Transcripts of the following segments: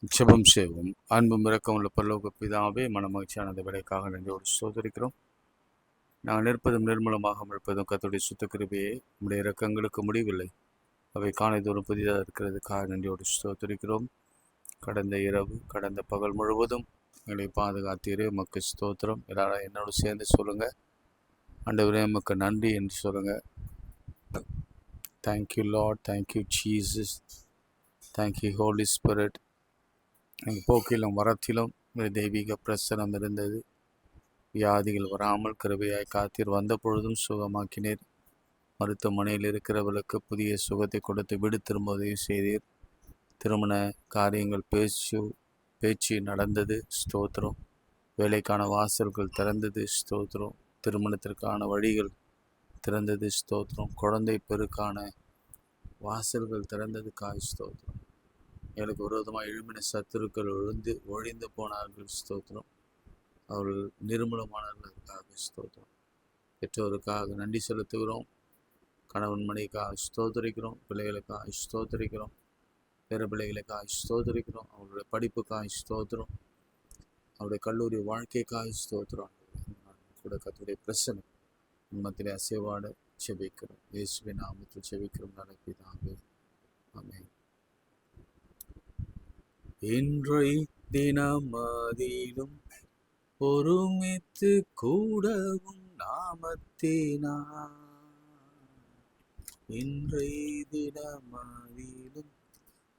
ஜெபம் செய்வோம். அன்பும் இரக்கமுள்ள பரலோக பிதாவே, மனமகிழ்ச்சியான இந்த விலைக்காக நன்றியோடு சோதரிக்கிறோம். நாங்கள் நிற்பதும் நிர்மூலமாக இருப்பதும் கர்த்தருடைய சுத்த கிருபையே. நம்முடைய இரக்கங்களுக்கு முடிவில்லை, அவை காலைதோறும் புதிதாக இருக்கிறதுக்காக நன்றியோடு ஸ்தோத்திரிக்கிறோம். கடந்த இரவு, கடந்த பகல் முழுவதும் எங்களை பாதுகாத்தீரே, உமக்கு ஸ்தோத்திரம். எல்லாரும் என்னோடு சேர்ந்து சொல்லுங்கள், ஆண்டவரே உமக்கு நன்றி என்று சொல்லுங்கள். Thank you Lord, thank you Jesus, thank you holy spirit. எங்கள் போக்கிலும் வரத்திலும் தெய்வீக பிரசனம் இருந்தது. வியாதிகள் வராமல் கிருபையாய் காத்தீர். வந்த பொழுதும் சுகமாக்கினீர். மருத்துவமனையில் இருக்கிறவர்களுக்கு புதிய சுகத்தை கொடுத்து விடு திரும்ப உதவி செய்தீர். திருமண காரியங்கள் பேச்சு நடந்தது, ஸ்தோத்திரம். வேலைக்கான வாசல்கள் திறந்தது, ஸ்தோத்திரம். திருமணத்திற்கான வழிகள் திறந்தது, ஸ்தோத்திரம். குழந்தை பெருக்கான வாசல்கள் திறந்தது, ஸ்தோத்திரம். எனக்கு விரோதமாக எழுமின சத்துருக்கள் ஒழிந்து போனார்கள், ஸ்தோத்திரம். அவர்கள் நிர்மூலமானவர்களுக்காக ஸ்தோத்திரம். பெற்றோருக்காக நன்றி செலுத்துகிறோம். கணவன் மனைவிக்காக ஸ்தோத்தரிக்கிறோம். பிள்ளைகளுக்காக ஸ்தோத்தரிக்கிறோம். பிற பிள்ளைகளுக்காக ஸ்தோத்தரிக்கிறோம். அவருடைய படிப்புக்காக ஸ்தோத்திரம். அவருடைய கல்லூரி வாழ்க்கைக்காக ஸ்தோத்திரம். கூட கர்த்தருடைய பிரசன்னம் உண்மத்திலே அசைவாட செபிக்கிறோம். இயேசுவின் நாமத்தில் செபிக்கிறோம் நல்ல பிதாவே, ஆமென். இன்றை தினமதிலும் ஒருமித்து கூடவும் நாமத்தினார். இன்றை தினமதிலும்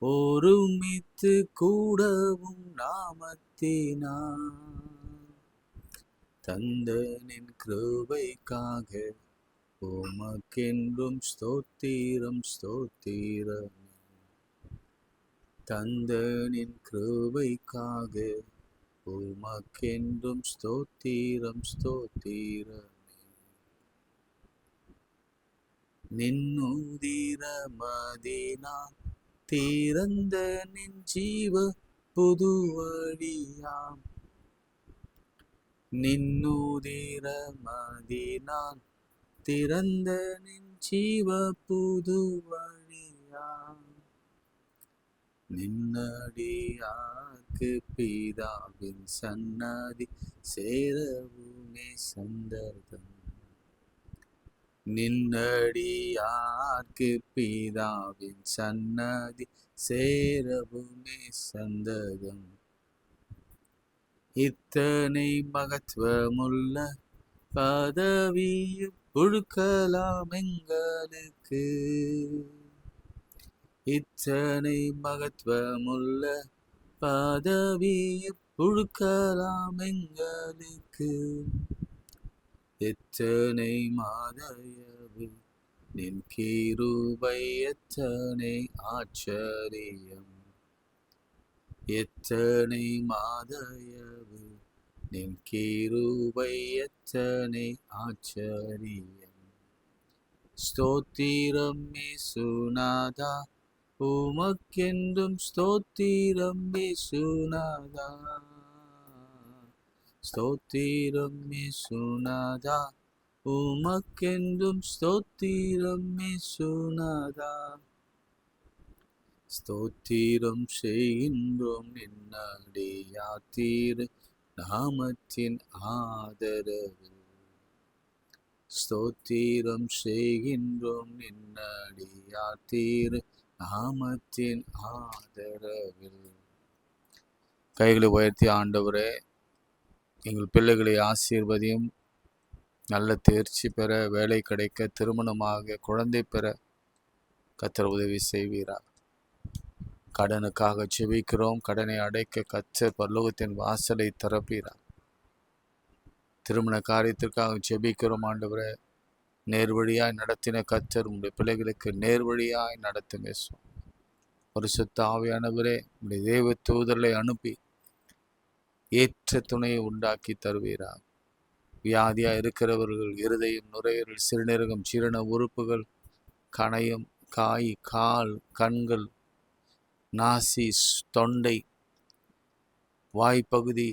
ஒருமித்து கூடவும் நாமத்தினார். தந்தனின் கிருபைக்காக உமக்கென்றும் ஸ்தோத்திரம், ஸ்தோத்திரம். தந்தனின் கிருபைக்காக உமக்கென்றும் ஸ்தோத்திரம், ஸ்தோத்திரமே. நின்னுதிரமதினான் திறந்த நின் ஜீவ புது வழியாம். நின்னுதிரமதினான் திறந்த நின் ஜீவ புது வழியாம். நின்னடியார்க்கு பிதாவின் சன்னதி சேரவுமே சந்தர்ப்பம். நின்னடியார்க்கு பிதாவின் சன்னதி சேரவுமே சந்ததம். இத்தனை மகத்துவமுள்ள பதவியை கொடுக்கலாம் எங்களுக்கு. இத்தனை மகத்துவமுள்ள பதவியை கொடுக்கலாம் எங்களுக்கு. எத்தனை மாதயவு நின் கிருபை, எத்தனை ஆச்சரியம். எத்தனை மாதயவு நின் கிருபை, எத்தனை ஆச்சரியம். ஸ்தோத்திரம் இயேசுநாதா, உமக்கென்றும் ஸ்தோத்திரம் இயேசுநாதா. ஸ்தோத்திரம் இயேசுநாதா, உமக்கென்றும் ஸ்தோத்திரம் இயேசுநாதா. ஸ்தோத்திரம் செய்கின்றோம் நின்னடியார் நாமத்தின் ஆதரவு. ஸ்தோத்திரம் செய்கின்றோம் நின்னடியார் நாமத்தின் ஆதரவில். கைகளை உயர்த்தி, ஆண்டவரே எங்கள் பிள்ளைகளை ஆசீர்வதியும். நல்ல தேர்ச்சி பெற, வேலை கிடைக்க, திருமணமாக, குழந்தை பெற கர்த்தர் உதவி செய்வீரார். கடனுக்காக செபிக்கிறோம். கடனை அடைக்க கர்த்தர் பரலோகத்தின் வாசலை திறப்பீரார். திருமண காரியத்திற்காக செபிக்கிறோம். ஆண்டவரே நேர்வழியாய் நடத்தின கர்த்தர் உங்களுடைய பிள்ளைகளுக்கு நேர்வழியாய் நடத்துங்க. பரிசுத்த ஆவியானவரே உங்களுடைய தேவ தூதர்களை அனுப்பி ஏற்ற துணையை உண்டாக்கி தருவீரார். வியாதியா இருக்கிறவர்கள் இருதயம், நுரையீரல், சிறுநீரகம், ஜீரண உறுப்புகள், கணையம், காய், கால், கண்கள், நாசி, தொண்டை, வாய்ப்பகுதி,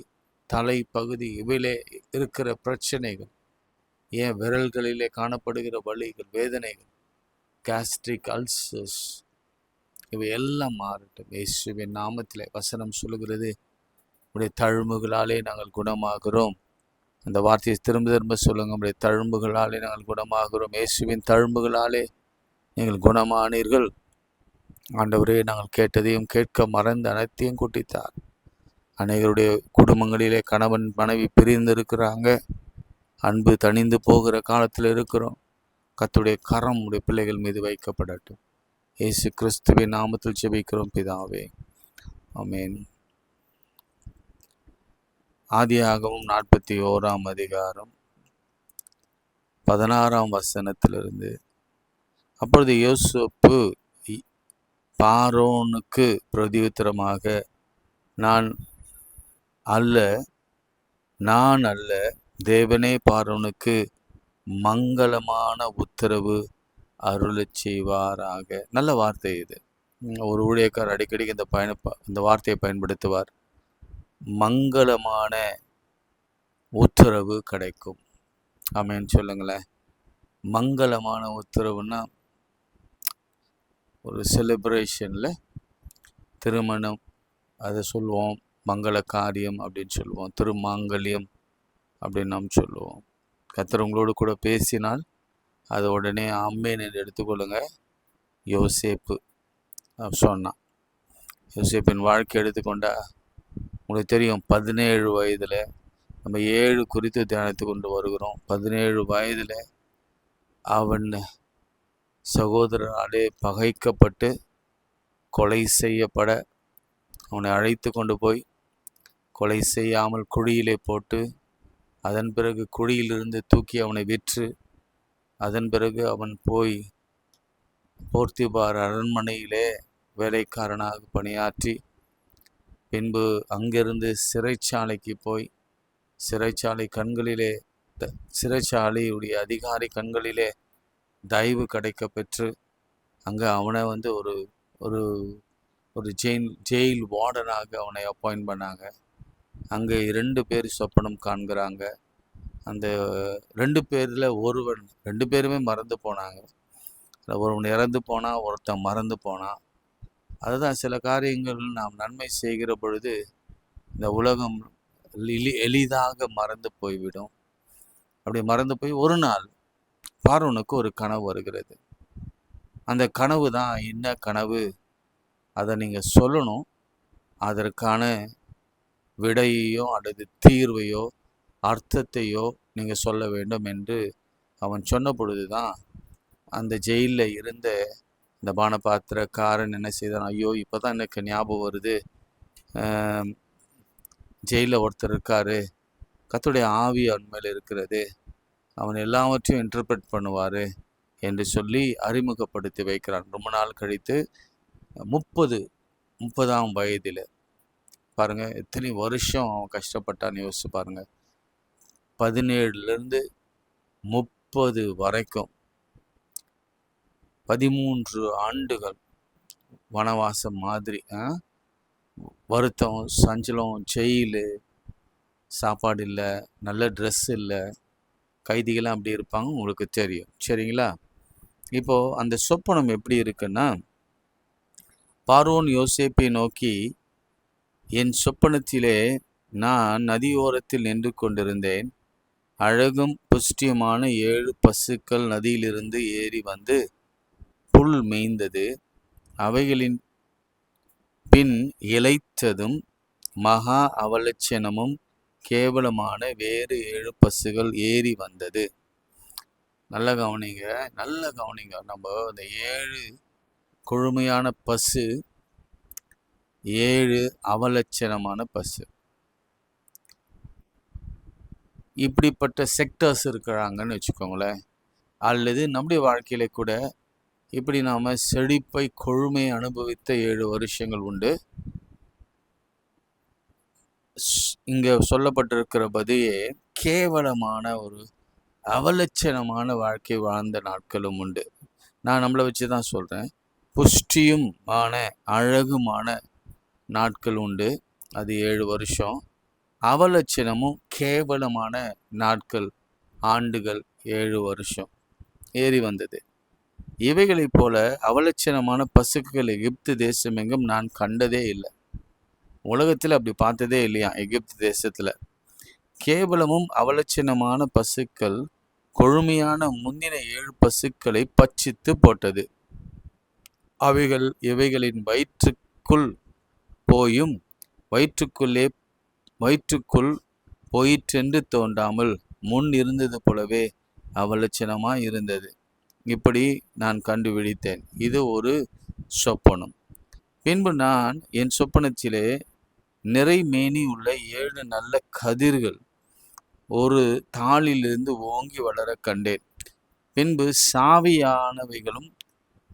தலைப்பகுதி, இவையிலே இருக்கிற பிரச்சனைகள், ஏன் விரல்களிலே காணப்படுகிற வலிகள், வேதனைகள், கேஸ்ட்ரிக் அல்சர்ஸ், இவை எல்லாம் மாறட்டும் இயேசுவின் நாமத்திலே. வசனம் சொல்லுகிறது, உடைய தழும்புகளாலே நாங்கள் குணமாகிறோம். அந்த வார்த்தையை திரும்ப திரும்ப சொல்லுங்க. உடைய தழும்புகளாலே நாங்கள் குணமாகிறோம். இயேசுவின் தழும்புகளாலே நீங்கள் குணமானீர்கள். ஆண்டவரே, நாங்கள் கேட்டதையும் கேட்க மறந்து அனைத்தையும் கூட்டித்தார். அநேகருடைய குடும்பங்களிலே கணவன் மனைவி பிரிந்து இருக்கிறாங்க. அன்பு தணிந்து போகிற காலத்தில் இருக்கிறோம். கர்த்தருடைய கரம் உடைய பிள்ளைகள் மீது வைக்கப்படட்டும். இயேசு கிறிஸ்துவின் நாமத்தில் ஜெபிக்கிறோம் பிதாவே, ஆமென். ஆதியாகமம் 41ஆம் அதிகாரம் 16ஆம் வசனத்திலிருந்து, அப்பொழுது யோசேப்பு பார்வோனுக்கு பிரதியுத்தரமாக, நான் அல்ல, தேவனே பார்வோனுக்கு மங்களமான உத்தரவு அருளச் செய்வாராக. நல்ல வார்த்தை இது. ஒரு ஊழியக்காரர் அடிக்கடி இந்த வார்த்தையை பயன்படுத்துவார். மங்களமான உத்தரவு கிடைக்கும். ஆமென் சொல்லுங்களேன். மங்களமான உத்தரவுன்னா, ஒரு செலிப்ரேஷனில் திருமணம் அதை சொல்லுவோம், மங்கள காரியம் அப்படின்னு சொல்லுவோம், திருமாங்கல்யம் அப்படின்னு நாம் சொல்லுவோம். கர்த்தர் உங்களோடு கூட பேசினால் அதை உடனே ஆமென் என்று எடுத்துக்கொள்ளுங்க. யோசேப்பு சொன்னான். யோசேப்பின் வாழ்க்கை எடுத்துக்கொண்டா உங்களுக்கு தெரியும். 17 வயதில் நம்ம 7 குறித்து தியானித்து கொண்டு வருகிறோம். 17 வயதில் அவன் சகோதரராலே பகைக்கப்பட்டு கொலை செய்யப்பட அவனை அழைத்து கொண்டு போய் கொலை செய்யாமல் குழியிலே போட்டு, அதன் பிறகு குழியிலிருந்து தூக்கி அவனை விற்று, அதன் பிறகு அவன் போய் போர்த்திபார் அரண்மனையிலே வேலைக்காரனாக பணியாற்றி, பின்பு அங்கிருந்து சிறைச்சாலைக்கு போய் சிறைச்சாலையுடைய அதிகாரி கண்களிலே தயவு கிடைக்க பெற்று, அங்கே அவனை ஒரு ஒரு ஒரு ஜெயில் வார்டனாக அவனை அப்பாயிண்ட் பண்ணாங்க. அங்கே 2 பேர் சொப்பனம் காண்கிறாங்க. அந்த 2 பேரில் ஒருவன், 2 பேருமே மறந்து போனாங்க. ஒருவன் இறந்து போனான், ஒருத்தன் மறந்து போனான். அதுதான் சில காரியங்கள் நாம் நன்மை செய்கிற பொழுது இந்த உலகம் எளிதாக மறந்து போய்விடும். அப்படி மறந்து போய் ஒரு நாள் பார்வோனுக்கு ஒரு கனவு வருகிறது. அந்த கனவு தான் என்ன கனவு, அதை நீங்கள் சொல்லணும். அதற்கான விடையோ அல்லது தீர்வையோ அர்த்தத்தையோ நீங்கள் சொல்ல வேண்டும் என்று அவன் சொன்ன பொழுது தான் அந்த ஜெயிலில் இருந்த இந்த பானபாத்திரக்காரன் என்ன செய்தான், ஐயோ இப்போ தான் எனக்கு ஞாபகம் வருது, ஜெயிலில் ஒருத்தர் இருக்காரு, கர்த்தருடைய ஆவி அவன் மேல் இருக்கிறது, அவன் எல்லாவற்றையும் இன்டர்பிரட் பண்ணுவார் என்று சொல்லி அறிமுகப்படுத்தி வைக்கிறான். ரொம்ப நாள் கழித்து 30ஆம் வயதில் பாருங்கள், எத்தனை வருஷம் அவன் கஷ்டப்பட்டான்னு யோசிச்சு பாருங்கள். 17லேருந்து 30 வரைக்கும் 13 ஆண்டுகள் வனவாசம் மாதிரி. வருத்தம், சஞ்சலம், ஜெயிலு, சாப்பாடு இல்லை, நல்ல ட்ரெஸ் இல்லை, கைதிகள்லாம் அப்படி இருப்பாங்க, உங்களுக்கு தெரியும். சரிங்களா? இப்போது அந்த சொப்பனம் எப்படி இருக்குன்னா, பார்வோன் யோசேப்பை நோக்கி, என் சொப்பனத்திலே நான் நதியோரத்தில் நின்று கொண்டிருந்தேன். அழகும் புஷ்டியுமான 7 பசுக்கள் நதியிலிருந்து ஏறி வந்து புல் மேய்ந்தது. அவைகளின் பின் இளைத்ததும் மகா அவலட்சணமும் கேவலமான வேறு 7 பசுகள் ஏறி வந்தது. நல்ல கவனிங்க. நம்ம இந்த 7 கொழுமையான பசு, 7 அவலட்சணமான பசு, இப்படிப்பட்ட செக்டர்ஸ் இருக்கிறாங்கன்னு வச்சுக்கோங்களேன். அல்லது நம்முடைய வாழ்க்கையில கூட இப்படி நாம் செழிப்பை கொழுமையை அனுபவித்த 7 வருஷங்கள் உண்டு. இங்கே சொல்லப்பட்டிருக்கிறபடியே கேவலமான ஒரு அவலட்சணமான வாழ்க்கை வாழ்ந்த நாட்களும் உண்டு. நான் நம்மளை வச்சு தான் சொல்கிறேன். புஷ்டியுமான அழகுமான நாட்கள் உண்டு, அது 7 வருஷம். அவலட்சணமும் கேவலமான நாட்கள், ஆண்டுகள் 7 வருஷம் ஏறி வந்தது. இவைகளைப் போல அவலட்சணமான பசுக்கள் எகிப்து தேசம் எங்கும் நான் கண்டதே இல்லை. உலகத்தில் அப்படி பார்த்ததே இல்லையா எகிப்து தேசத்துல. கேவலமும் அவலட்சணமான பசுக்கள் கொழுமையான முந்தின 7 பசுக்களை பட்சித்து போட்டது. அவைகள் இவைகளின் வயிற்றுக்குள் போயும் வயிற்றுக்குள் போயிற்றென்று தோன்றாமல் முன் இருந்தது போலவே அவலட்சணமாய் இருந்தது. இப்படி நான் கண்டுபிடித்தேன். இது ஒரு சொப்பனம். பின்பு நான் என் சொப்பனத்திலே நிறைமேனி உள்ள 7 நல்ல கதிர்கள் ஒரு தாளிலிருந்து ஓங்கி வளர கண்டேன். பின்பு சாவியானவைகளும்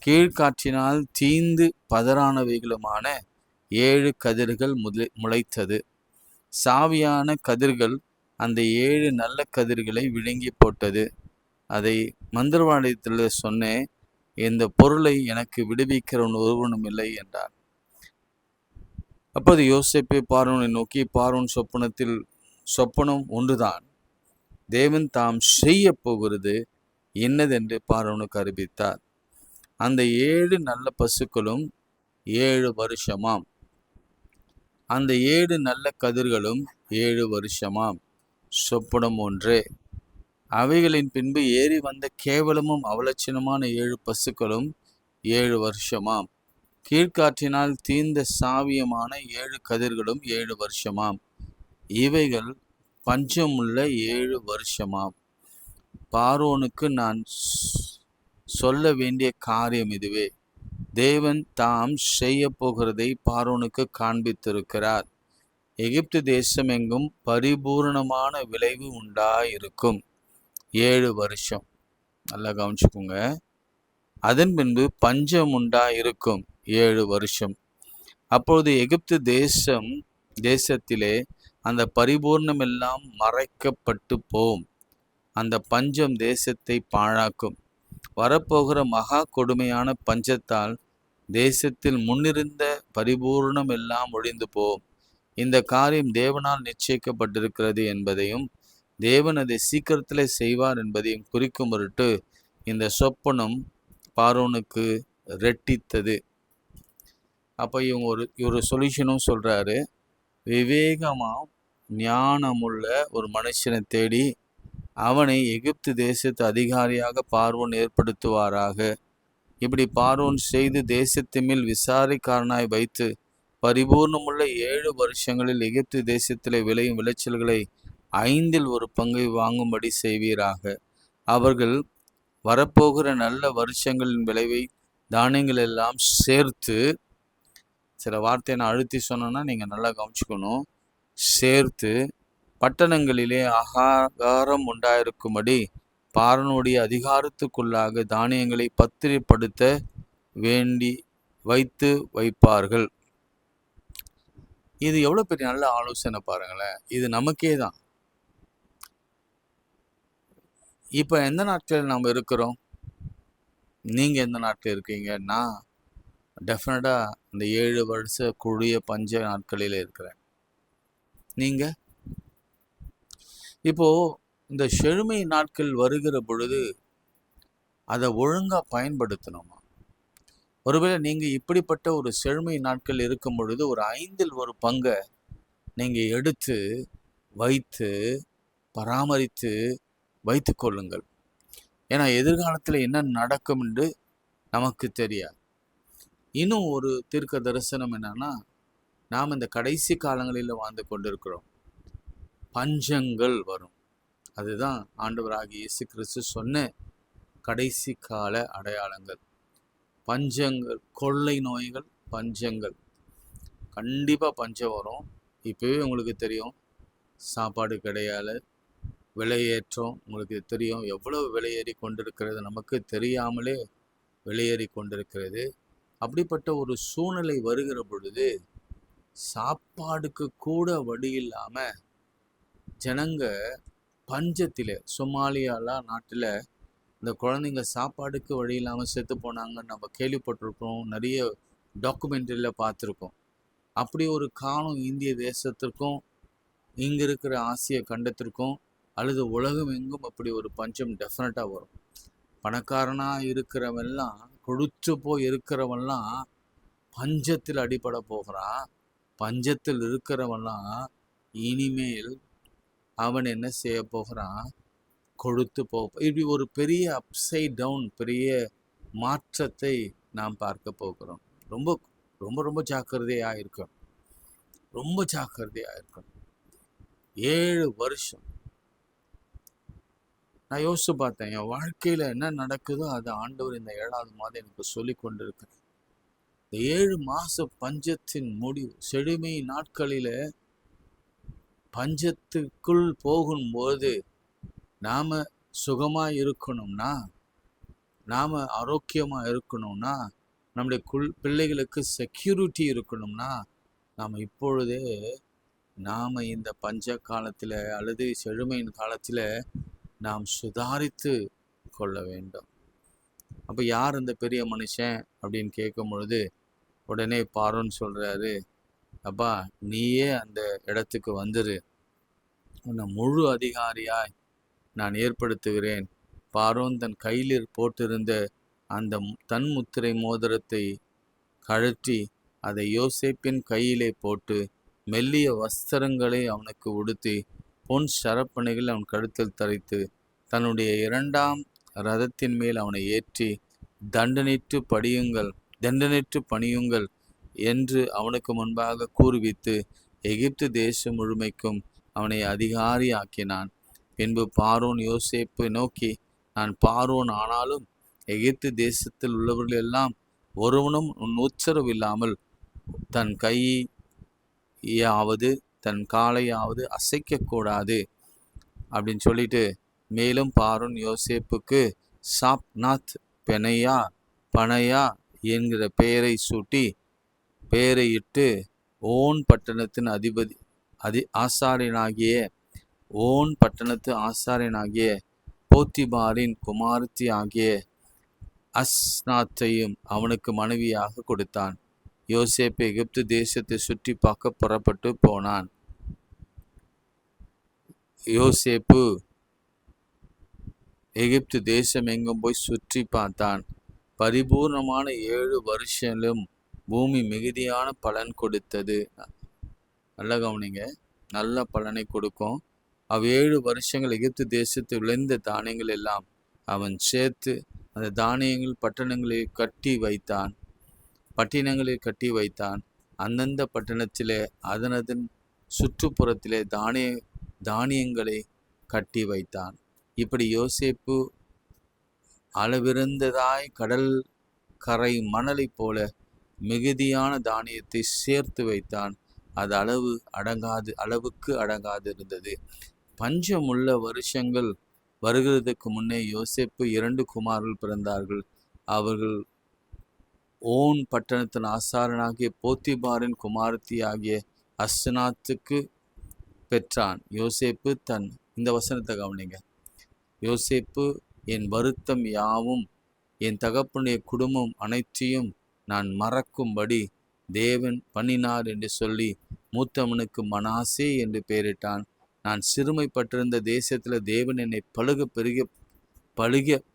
கீழ்காற்றினால் தீந்து பதறானவைகளுமான 7 கதிர்கள் முளைத்தது. சாவியான கதிர்கள் அந்த 7 நல்ல கதிர்களை விழுங்கி போட்டது. அதை மந்திரவாதத்தில் சொன்னேன், இந்த பொருளை எனக்கு விடுவிக்கிறவன் ஒருவனும் இல்லை என்றார். அப்போது யோசேப்பு பார்வோனை நோக்கி, பார்வோன் சொப்பனம் ஒன்றுதான், தேவன் தாம் செய்ய போகிறது என்னதென்று பார்வோனுக்கு அறிவித்தார். அந்த 7 நல்ல பசுக்களும் 7 வருஷமாம், அந்த 7 நல்ல கதிர்களும் 7 வருஷமாம். சொப்பனம் ஒன்றே. அவைகளின் பின்பு ஏறி வந்த கேவலமும் அவலட்சணமான 7 பசுக்களும் 7 வருஷமாம். கீழ்காற்றினால் தீர்ந்த சாவியமான 7 கதிர்களும் 7 வருஷமாம். இவைகள் பஞ்சமுள்ள 7 வருஷமாம். பார்வோனுக்கு நான் சொல்ல வேண்டிய காரியம் இதுவே. தேவன் தாம் செய்ய போகிறதை பார்வோனுக்கு காண்பித்திருக்கிறார். எகிப்து தேசம் எங்கும் பரிபூர்ணமான விளைவு உண்டாயிருக்கும். 7 வருஷம். நல்லா கவனிச்சுக்கோங்க. அதன் பின்பு பஞ்சம் உண்டாயிருக்கும் 7 வருஷம். அப்பொழுது எகிப்து தேசத்திலே அந்த பரிபூர்ணம் எல்லாம் மறைக்கப்பட்டு போகும். அந்த பஞ்சம் தேசத்தை பாழாக்கும். வரப்போகிற மகா கொடுமையான பஞ்சத்தால் தேசத்தில் முன்னிருந்த பரிபூர்ணம் எல்லாம் ஒழிந்து போகும். இந்த காரியம் தேவனால் நிச்சயிக்கப்பட்டிருக்கிறது என்பதையும் தேவன் அதை சீக்கிரத்தில் செய்வார் என்பதையும் குறிக்கும் பொருட்டு இந்த சொப்பனம் பார்வோனுக்கு ரெட்டித்தது. அப்போ இவர் சொல்யூஷனும் சொல்றாரு. விவேகமாக ஞானமுள்ள ஒரு மனுஷனை தேடி அவனை எகிப்து தேசத்து அதிகாரியாக பார்வோன் ஏற்படுத்துவாராக. இப்படி பார்வோன் செய்து தேசத்து மேல் விசாரிக்காரனாய் வைத்து பரிபூர்ணமுள்ள 7 வருஷங்களில் எகிப்து தேசத்திலே விளையும் விளைச்சல்களை 5இல் ஒரு பங்கை வாங்கும்படி செய்வீராக. அவர்கள் வரப்போகிற நல்ல வருஷங்களின் விளைவை தானியங்கள் எல்லாம் சேர்த்து, சில வார்த்தையை நான் அழுத்தி சொன்னேன்னா நீங்கள் நல்லா கவனிச்சுக்கணும், சேர்த்து பட்டணங்களிலே ஆகாரம் உண்டாயிருக்கும்படி பார்வோனுடைய அதிகாரத்துக்குள்ளாக தானியங்களை பத்திரப்படுத்த வேண்டி வைப்பார்கள். இது எவ்வளோ பெரிய நல்ல ஆலோசனை பாருங்களேன். இது நமக்கே தான். இப்போ எந்த நாட்டில் நம்ம இருக்கிறோம்? நீங்கள் எந்த நாட்டில் இருக்கீங்க? நான் டெஃபினட்டாக இந்த 7 வருஷ குழிய பஞ்ச நாட்களில் இருக்கிறேன். நீங்கள் இப்போது இந்த செழுமை நாட்கள் வருகிற பொழுது அதை ஒழுங்காக பயன்படுத்தணுமா? ஒருவேளை நீங்கள் இப்படிப்பட்ட ஒரு செழுமை நாட்கள் இருக்கும் பொழுது ஒரு 5இல் ஒரு பங்கை நீங்கள் எடுத்து வைத்து பராமரித்து வைத்து கொள்ளுங்கள். ஏன்னா எதிர்காலத்தில் என்ன நடக்கும் என்று நமக்கு தெரியாது. இன்னும் ஒரு தீர்க்க தரிசனம் என்னன்னா, நாம் இந்த கடைசி காலங்களில் வாழ்ந்து கொண்டிருக்கிறோம். பஞ்சங்கள் வரும். அதுதான் ஆண்டவராகிய இயேசு கிறிஸ்து சொன்ன கடைசி கால அடையாளங்கள். பஞ்சங்கள், கொள்ளை நோய்கள், பஞ்சங்கள். கண்டிப்பாக பஞ்சம் வரும். இப்போவே உங்களுக்கு தெரியும், சாப்பாடு கிடையாது, விலையேற்றம் உங்களுக்கு தெரியும், எவ்வளவு விலையேறி கொண்டிருக்கிறது, நமக்கு தெரியாமலே விலையேறி கொண்டிருக்கிறது. அப்படிப்பட்ட ஒரு சூழ்நிலை வருகிற பொழுது சாப்பாடுக்கு கூட வழி இல்லாமல் ஜனங்க பஞ்சத்தில், சொமாலியாலாம் நாட்டில் இந்த குழந்தைங்க சாப்பாடுக்கு வழி இல்லாமல் செத்து போனாங்கன்னு நம்ம கேள்விப்பட்டிருக்கோம், நிறைய டாக்குமெண்ட்ரியில் பார்த்துருக்கோம். அப்படி ஒரு காலம் இந்திய தேசத்திற்கும் இங்கே இருக்கிற ஆசிய கண்டத்திற்கும் அல்லது உலகம் எங்கும் அப்படி ஒரு பஞ்சம் டெஃபினட்டாக வரும். பணக்காரனா இருக்கிறவெல்லாம், கொழுத்து போய் இருக்கிறவன்லாம் பஞ்சத்தில் அடிபட போகிறான். பஞ்சத்தில் இருக்கிறவன்லாம் இனிமேல் அவன் என்ன செய்ய போகிறான்? கொழுத்து இப்படி ஒரு பெரிய அப்சைட் டவுன், பெரிய மாற்றத்தை நாம் பார்க்க போகிறோம். ரொம்ப ரொம்ப ரொம்ப ஜாக்கிரதையா இருக்கணும். ரொம்ப ஜாக்கிரதையா இருக்கணும். 7 வருஷம் நான் யோசிச்சு பார்த்தேன். என் வாழ்க்கையில என்ன நடக்குதோ அது ஆண்டவர் இந்த 7வது மாதம் எனக்கு சொல்லி கொண்டிருக்கிறார். இந்த 7 மாச பஞ்சத்தின் முடிவு, செழுமை நாட்களில பஞ்சத்துக்குள் போகும்போது நாம சுகமா இருக்கணும்னா, நாம ஆரோக்கியமா இருக்கணும்னா, நம்முடைய பிள்ளைகளுக்கு செக்யூரிட்டி இருக்கணும்னா, நாம இப்பொழுதே இந்த பஞ்ச காலத்துல அல்லது செழுமையின் காலத்துல நாம் சுதாரித்து கொள்ள வேண்டும். அப்ப யார் அந்த பெரிய மனுஷன் அப்படின்னு கேட்கும் பொழுது உடனே பார்வோன் சொல்றாரு, அப்பா நீயே அந்த இடத்துக்கு வந்துரு, உன்னை முழு அதிகாரியாய் நான் ஏற்படுத்துகிறேன். பார்வோன் தன் கையில் போட்டிருந்த அந்த தன் முத்திரை மோதிரத்தை கழற்றி அதை யோசேப்பின் கையிலே போட்டு மெல்லிய வஸ்திரங்களை அவனுக்கு உடுத்தி பொன் சரப்பணிகள் அவன் கழுத்தில் தரித்து தன்னுடைய 2ஆம் ரதத்தின் மேல் அவனை ஏற்றி தண்டனிட்டு பணியுங்கள் என்று அவனுக்கு முன்பாக கூறுவித்து எகிப்து தேசம் முழுமைக்கும் அவனை அதிகாரி ஆக்கினான். பின்பு பார்வோன் யோசேப்பை நோக்கி, நான் பார்வோன் ஆனாலும் எகிப்து தேசத்தில் உள்ளவர்கள் எல்லாம் ஒருவனும் உன் உத்தரவு இல்லாமல் தன் கையாவது தன் காலையாவது அசைக்கக்கூடாது அப்படின்னு சொல்லிட்டு, மேலும் பார்வோன் யோசேப்புக்கு சாப்நாத் பனையா என்கிற பெயரை சூட்டி பெயரையிட்டு ஓன் பட்டணத்தின் ஆசாரியனாகிய போத்திபாரின் குமாரத்தி ஆகிய அஸ்நாத்தையும் அவனுக்கு மனைவியாக கொடுத்தான். யோசேப்பு எகிப்து தேசத்தை சுற்றி பார்க்க புறப்பட்டு போனான். யோசேப்பு எகிப்து தேசம் எங்கும் போய் சுற்றி பார்த்தான். பரிபூர்ணமான 7 வருஷங்களும் பூமி மிகுதியான பலன் கொடுத்தது. நல்ல கவனிங்க, நல்ல பலனை கொடுக்கும். 7 வருஷங்கள் எகிப்து தேசத்தில் விளைந்த தானியங்கள் எல்லாம் அவன் சேர்த்து அந்த தானியங்கள் பட்டணங்களில் கட்டி வைத்தான். அந்தந்த பட்டணத்திலே அதனதன் சுற்றுப்புறத்திலே தானியங்களை கட்டி வைத்தான். இப்படி யோசேப்பு அளவிருந்ததாய் கடல் கரை மணலை போல மிகுதியான தானியத்தை சேர்த்து வைத்தான். அது அளவுக்கு அடங்காது இருந்தது. பஞ்சமுள்ள வருஷங்கள் வருகிறதுக்கு முன்னே யோசேப்பு 2 குமாரர்கள் பிறந்தார்கள். அவர்கள் ஓன் பட்டணத்தின் ஆசாரனாகிய போத்திபாரின் குமாரத்தி ஆகிய அஸ்னாத்துக்கு பெற்றான். யோசேப்பு இந்த வசனத்தை கவனிங்க. யோசேப்பு என் வருத்தம் யாவும் என் தகப்பனுடைய குடும்பம் அனைத்தையும் நான் மறக்கும்படி தேவன் பண்ணினார் என்று சொல்லி மூத்தவனுக்கு மனாசே என்று பெயரிட்டான். நான் சிறுமைப்பட்டிருந்த தேசத்தில் தேவன் என்னை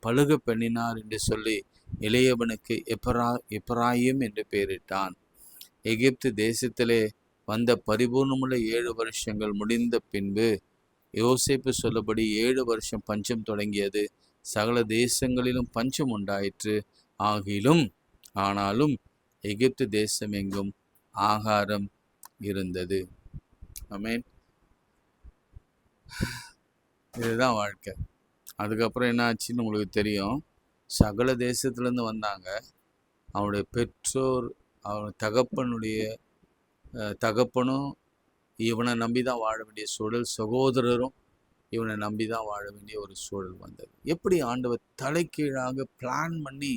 பழுக பண்ணினார் என்று சொல்லி இளையவனுக்கு எப்ராயிம் என்று பெயரிட்டான். எகிப்து தேசத்திலே வந்த பரிபூர்ணமுள்ள 7 வருஷங்கள் முடிந்த பின்பு யோசேப்பு சொல்லபடி 7 வருஷம் பஞ்சம் தொடங்கியது. சகல தேசங்களிலும் பஞ்சம் உண்டாயிற்று. ஆனாலும் எகிப்து தேசம் எங்கும் ஆகாரம் இருந்தது. ஆமென். இதுதான் வாழ்க்கை. அதுக்கப்புறம் என்ன ஆச்சுன்னு உங்களுக்கு தெரியும். சகல தேசத்துலேருந்து வந்தாங்க. அவனுடைய பெற்றோர், அவன் தகப்பனும் இவனை நம்பி தான் வாழ வேண்டிய சூழல், சகோதரரும் இவனை நம்பி தான் வாழ வேண்டிய ஒரு சூழல் வந்தது. எப்படி ஆண்டவர் தலைகீழாக பிளான் பண்ணி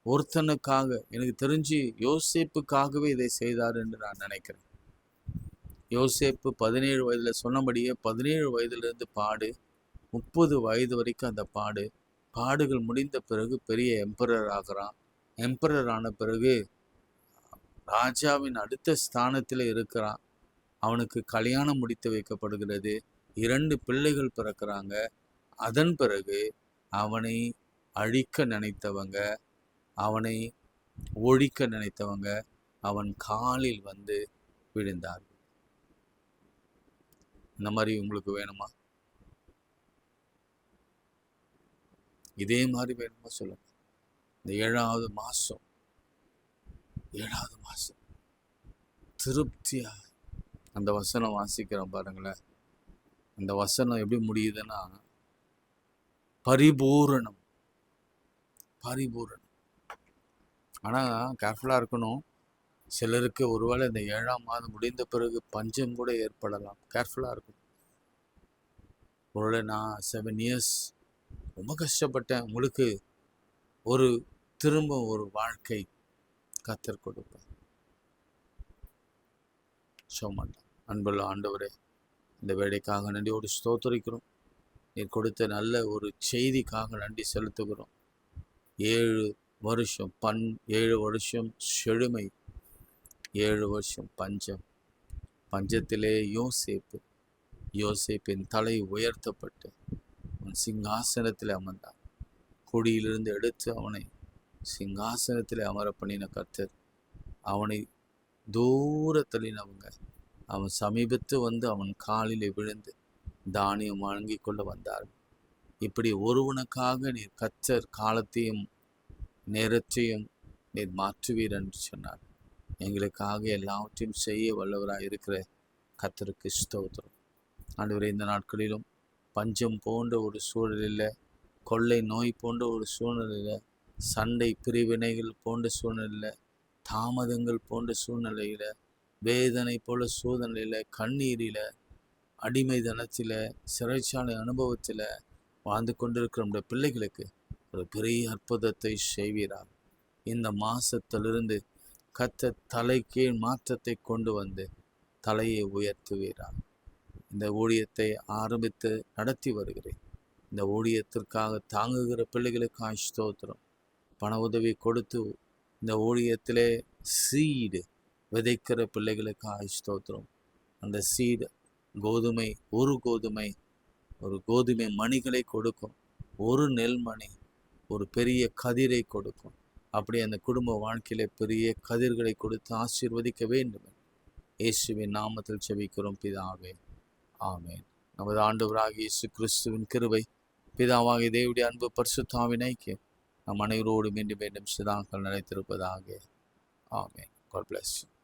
ஒருத்தனுக்காக, எனக்கு தெரிஞ்சு யோசேப்புக்காகவே இதை செய்தார் என்று நான் நினைக்கிறேன். யோசேப்பு 17 வயதில் சொன்னபடியே 17 வயதிலிருந்து 30 வயது வரைக்கும் அந்த பாடுகள் முடிந்த பிறகு பெரிய எம்பரர் ஆகிறான். எம்பரர் ஆன பிறகு ராஜாவின் அடுத்த ஸ்தானத்தில் இருக்கிறான். அவனுக்கு கல்யாணம் முடித்து வைக்கப்படுகிறது. 2 பிள்ளைகள் பிறக்கிறாங்க. அதன் பிறகு அவனை அழிக்க நினைத்தவங்க, அவனை ஒழிக்க நினைத்தவங்க அவன் காலில் வந்து விழுந்தார்கள். இந்த மாதிரி உங்களுக்கு வேணுமா? இதே மாதிரி வேணுமா சொல்லுங்க. இந்த 7வது மாசம் திருப்தியா அந்த வசனம் வாசிக்கிறோம் பாருங்களேன். அந்த வசனம் எப்படி முடியுதுன்னா, பரிபூரணம். ஆனா கேர்ஃபுல்லா இருக்கணும். சிலருக்கு ஒருவேளை இந்த 7ஆம் மாதம் முடிந்த பிறகு பஞ்சம் கூட ஏற்படலாம். கேர்ஃபுல்லா இருக்கணும். ஒருவேளை நான் 7 இயர்ஸ் ரொம்ப கஷ்டப்பட்டேன். உங்களுக்கு திரும்ப ஒரு வாழ்க்கை கர்த்தர் கொடுப்பார். சோமண்டா. அன்புள்ள ஆண்டவரே, இந்த வேலைக்காக நன்றியோடு ஸ்தோத்திரிக்கிறோம். நீர் கொடுத்த நல்ல ஒரு செய்திக்காக நன்றி செலுத்துகிறோம். 7 வருஷம் 7 வருஷம் செழுமை, 7 வருஷம் பஞ்சம். பஞ்சத்திலே யோசேப்பின் தலை உயர்த்தப்பட்டு அவன் சிங்காசனத்தில் அமர்ந்தான். கொடியிலிருந்து எடுத்து அவனை சிங்காசனத்தில் அமர பண்ணின கர்த்தர் அவனை தூரத்தள்ளினவங்க அவன் சமீபத்து வந்து அவன் காலிலே விழுந்து தானியம் வாங்கி கொள்ள வந்தார்கள். இப்படி ஒருவனுக்காக நீர் கர்த்தர் காலத்தையும் நேரத்தையும் நீர் மாற்றுவீர் என்று சொன்னார். எங்களுக்காக எல்லாவற்றையும் செய்ய வல்லவராக இருக்கிற கர்த்தருக்கு ஸ்தோத்திரம். ஆண்டவரே, இந்த நாட்களிலும் பஞ்சம் போன்ற ஒரு சூழலில், கொள்ளை நோய் போன்ற ஒரு சூழ்நிலையில், சண்டை பிரிவினைகள் போன்ற சூழ்நிலையில், தாமதங்கள் போன்ற சூழ்நிலையில், வேதனை போல சூழ்நிலையில், கண்ணீரில், அடிமைதனத்தில், சிறைச்சாலை அனுபவத்தில் வாழ்ந்து கொண்டிருக்கிற நம்முடைய பிள்ளைகளுக்கு ஒரு பெரிய அற்புதத்தை செய்வீரார். இந்த மாசத்திலிருந்து கர்த்தர் தலைக்கீழ் மாற்றத்தை கொண்டு வந்து தலையை உயர்த்துவீரார். இந்த ஊழியத்தை ஆரம்பித்து நடத்தி வருகிறேன். இந்த ஊழியத்திற்காக தாங்குகிற பிள்ளைகளுக்கு ஸ்தோத்திரம். பண உதவி கொடுத்து இந்த ஊழியத்திலே சீடு விதைக்கிற பிள்ளைகளுக்கு ஸ்தோத்திரம். அந்த சீடு கோதுமை, ஒரு கோதுமை மணிகளை கொடுக்கும். ஒரு நெல்மணி ஒரு பெரிய கதிரை கொடுக்கும். அப்படி அந்த குடும்ப வாழ்க்கையில பெரிய கதிர்களை கொடுத்து ஆசீர்வதிக்க வேண்டும். இயேசுவின் நாமத்தில் ஜெபிக்கிறோம் பிதாவே, ஆமென். நமது ஆண்டவராகிய இயேசு கிறிஸ்துவின் கிருபை, பிதாவாகிய தேவனுடைய அன்பு, பரிசுத்த ஆவியின் ஐக்கியம் நம் அனைவரோடு மீண்டும் சதாக்கள் நிலைத்திருப்பதாக. ஆமென். God bless you.